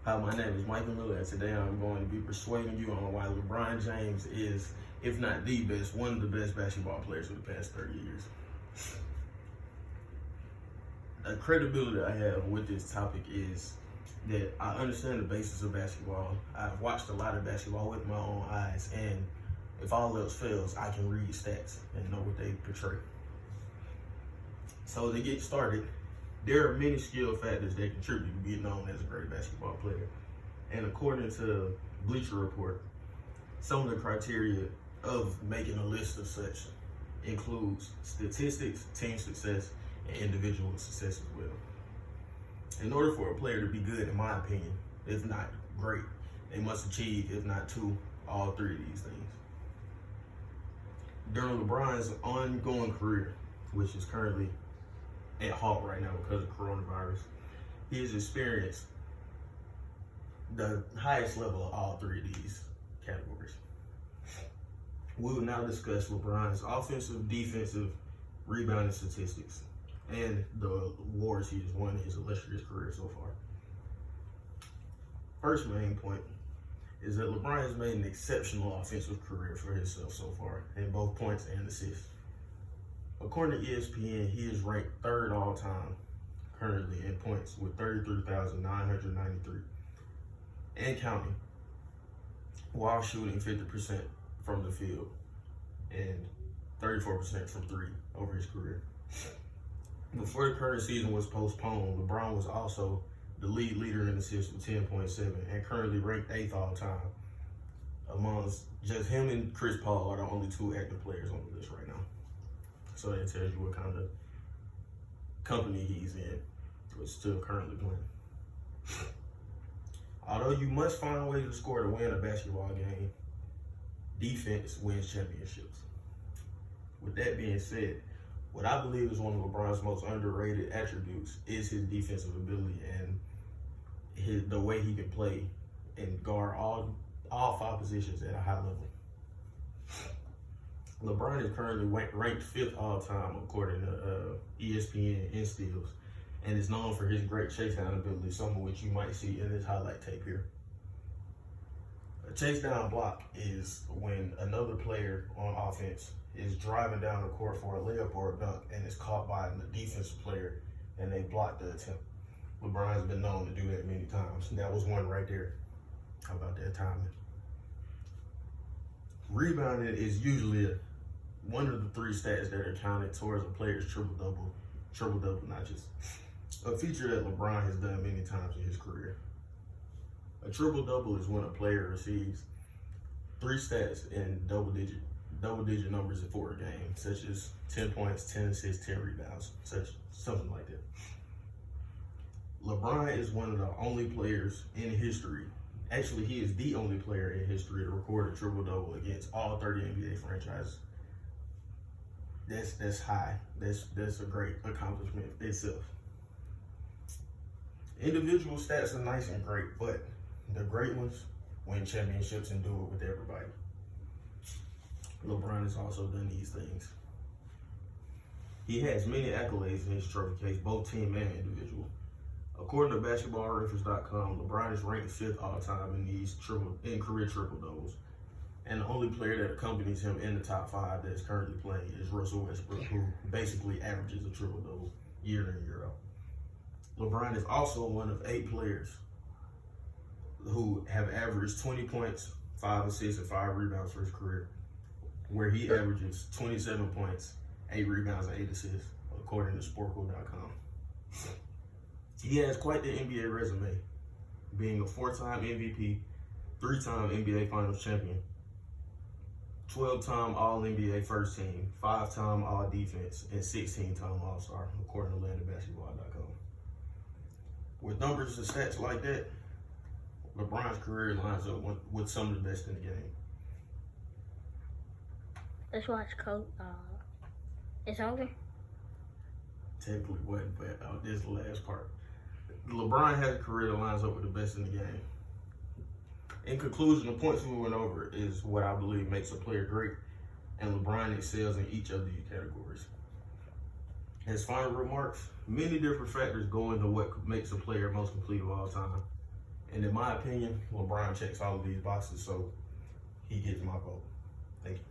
Hi, my name is Micah, and today I'm going to be persuading you on why LeBron James is, if not the best, one of the best basketball players of the past 30 years. The credibility I have with this topic is that I understand the basics of basketball. I've watched a lot of basketball with my own eyes, and if all else fails, I can read stats and know what they portray. So to get started, there are many skill factors that contribute to being known as a great basketball player. And according to Bleacher Report, some of the criteria of making a list of such includes statistics, team success, and individual success as well. In order for a player to be good, in my opinion, if not great, they must achieve, if not two, all three of these things. During LeBron's ongoing career, which is currently at halt right now because of coronavirus, he has experienced the highest level of all three of these categories. We will now discuss LeBron's offensive, defensive, rebounding statistics and the awards he has won in his illustrious career so far. First main point is that LeBron has made an exceptional offensive career for himself so far in both points and assists. According to ESPN, he is ranked third all time currently in points with 33,993 and counting, while shooting 50% from the field and 34% from three over his career. Before the current season was postponed, LeBron was also the lead leader in assists with 10.7 and currently ranked 8th all time. Amongst just him and Chris Paul are the only two active players on the list right now. So that tells you what kind of company he's in, but still currently playing. Although you must find a way to score to win a basketball game, defense wins championships. With that being said, what I believe is one of LeBron's most underrated attributes is his defensive ability and the way he can play and guard all five positions at a high level. LeBron is currently ranked 5th all time according to ESPN in steals, and is known for his great chase down ability, some of which you might see in this highlight tape here. A chase down block is when another player on offense is driving down the court for a layup or a dunk and is caught by the defensive player and they block the attempt. LeBron's been known to do that many times. That was one right there. How about that timing? Rebounding is usually one of the three stats that are counted towards a player's triple-double notches. A feature that LeBron has done many times in his career. A triple-double is when a player receives three stats in double-digit numbers for a game, such as 10 points, 10 assists, 10 rebounds, something like that. LeBron is one of the only players in history. Actually, he is the only player in history to record a triple-double against all 30 NBA franchises. That's high. That's a great accomplishment itself. Individual stats are nice and great, but the great ones win championships and do it with everybody. LeBron has also done these things. He has many accolades in his trophy case, both team and individual. According to BasketballReference.com, LeBron is ranked 5th all time in career triple doubles. And the only player that accompanies him in the top 5 that is currently playing is Russell Westbrook, who basically averages a triple-double year in, year out. LeBron is also one of 8 players who have averaged 20 points, 5 assists, and 5 rebounds for his career, where he averages 27 points, 8 rebounds, and 8 assists, according to Sporkle.com. He has quite the NBA resume, being a 4-time MVP, 3-time NBA Finals champion, 12-time All-NBA First Team, 5-time All-Defense, and 16-time All-Star, according to LandonBasketball.com. With numbers and stats like that, LeBron's career lines up with some of the best in the game. Let's watch Coach. It's over? Technically wasn't, but this is the last part. LeBron has a career that lines up with the best in the game. In conclusion, the points we went over is what I believe makes a player great, and LeBron excels in each of these categories. As final remarks, many different factors go into what makes a player most complete of all time, And in my opinion, LeBron checks all of these boxes, so he gets my vote. Thank you.